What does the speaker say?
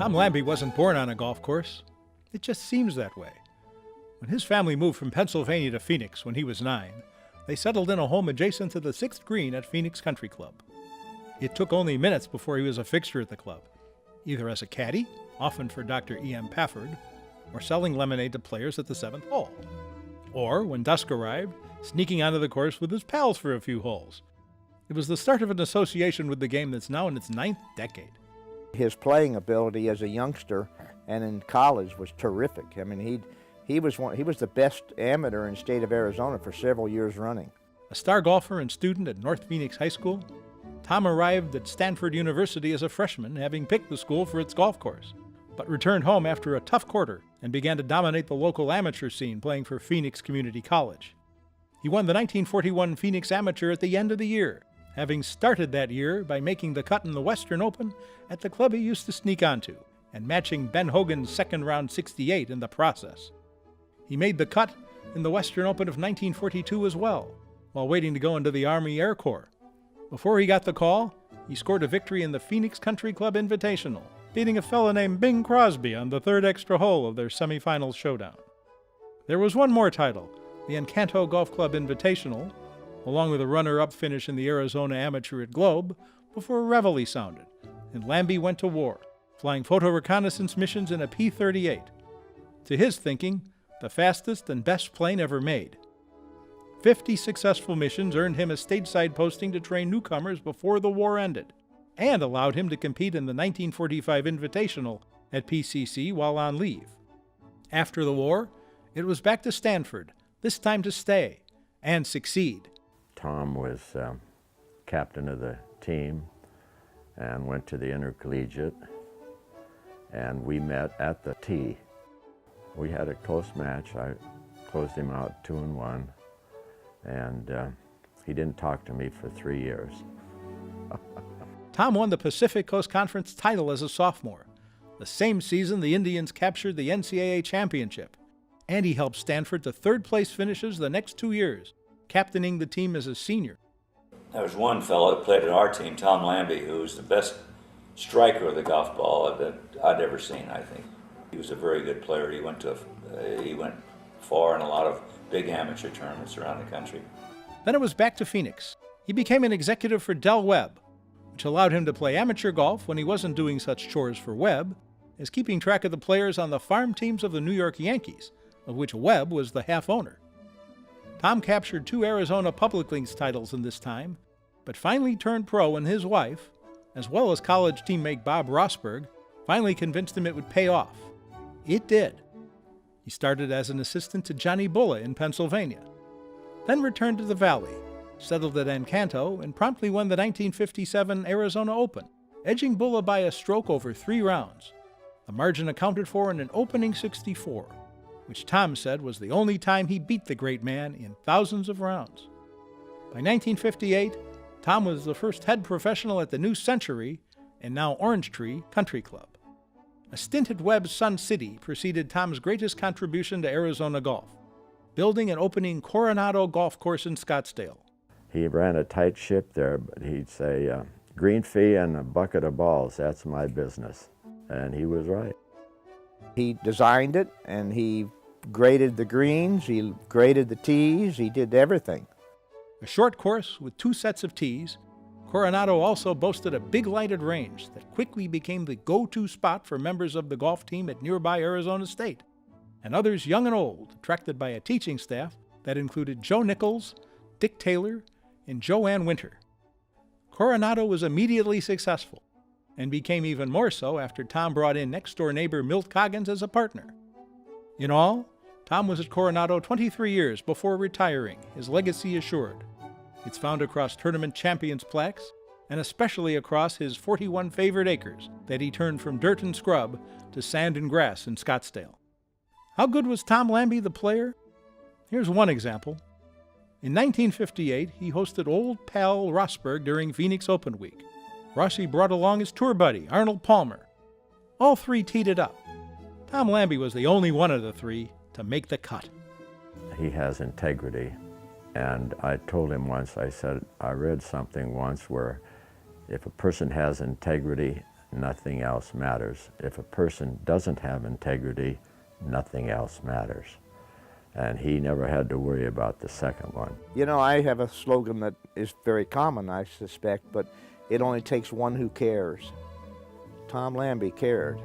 Tom Lambie wasn't born on a golf course. It just seems that way. When his family moved from Pennsylvania to Phoenix when he was 9, they settled in a home adjacent to the 6th green at Phoenix Country Club. It took only minutes before he was a fixture at the club, either as a caddy, often for Dr. E.M. Pafford, or selling lemonade to players at the 7th hole. Or, when dusk arrived, sneaking onto the course with his pals for a few holes. It was the start of an association with the game that's now in its 9th decade. His playing ability as a youngster and in college was terrific. I mean, he was the best amateur in the state of Arizona for several years running. A star golfer and student at North Phoenix High School, Tom arrived at Stanford University as a freshman, having picked the school for its golf course, but returned home after a tough quarter and began to dominate the local amateur scene playing for Phoenix Community College. He won the 1941 Phoenix Amateur at the end of the year, having started that year by making the cut in the Western Open at the club he used to sneak onto, and matching Ben Hogan's second-round 68 in the process. He made the cut in the Western Open of 1942 as well, while waiting to go into the Army Air Corps. Before he got the call, he scored a victory in the Phoenix Country Club Invitational, beating a fellow named Bing Crosby on the 3rd extra hole of their semifinal showdown. There was one more title, the Encanto Golf Club Invitational, along with a runner-up finish in the Arizona Amateur at Globe, before Reveille sounded, and Lambie went to war, flying photo reconnaissance missions in a P-38. To his thinking, the fastest and best plane ever made. 50 successful missions earned him a stateside posting to train newcomers before the war ended, and allowed him to compete in the 1945 Invitational at PCC while on leave. After the war, it was back to Stanford, this time to stay and succeed. Tom was captain of the team and went to the intercollegiate, and we met at the tee. We had a close match. I closed him out 2-1, and he didn't talk to me for 3 years. Tom won the Pacific Coast Conference title as a sophomore. The same season, the Indians captured the NCAA championship, and he helped Stanford to third-place finishes the next 2 years, captaining the team as a senior. There was one fellow that played at our team, Tom Lambie, who was the best striker of the golf ball that I'd ever seen, I think. He was a very good player. He went far in a lot of big amateur tournaments around the country. Then it was back to Phoenix. He became an executive for Del Webb, which allowed him to play amateur golf when he wasn't doing such chores for Webb, as keeping track of the players on the farm teams of the New York Yankees, of which Webb was the half-owner. Tom captured 2 Arizona Public Links titles in this time, but finally turned pro when his wife, as well as college teammate Bob Rosberg, finally convinced him it would pay off. It did. He started as an assistant to Johnny Bulla in Pennsylvania, then returned to the Valley, settled at Encanto, and promptly won the 1957 Arizona Open, edging Bulla by a stroke over 3 rounds. The margin accounted for in an opening 64, which Tom said was the only time he beat the great man in thousands of rounds. By 1958, Tom was the first head professional at the New Century, and now Orange Tree, Country Club. A stint at Webb's Sun City preceded Tom's greatest contribution to Arizona golf, building and opening Coronado Golf Course in Scottsdale. He ran a tight ship there, but he'd say, green fee and a bucket of balls, that's my business. And he was right. He designed it, and he graded the greens, he graded the tees, he did everything. A short course with 2 sets of tees, Coronado also boasted a big lighted range that quickly became the go-to spot for members of the golf team at nearby Arizona State, and others young and old, attracted by a teaching staff that included Joe Nichols, Dick Taylor, and Joanne Winter. Coronado was immediately successful, and became even more so after Tom brought in next-door neighbor Milt Coggins as a partner. In all, Tom was at Coronado 23 years before retiring, his legacy assured. It's found across tournament champions plaques, and especially across his 41 favorite acres that he turned from dirt and scrub to sand and grass in Scottsdale. How good was Tom Lambie the player? Here's one example. In 1958, he hosted old pal Rosberg during Phoenix Open Week. Rossi brought along his tour buddy, Arnold Palmer. All 3 teed it up. Tom Lambie was the only one of the 3 to make the cut. He has integrity. And I told him once, I said, I read something once where if a person has integrity, nothing else matters. If a person doesn't have integrity, nothing else matters. And he never had to worry about the second one. You know, I have a slogan that is very common, I suspect, but it only takes one who cares. Tom Lambie cared.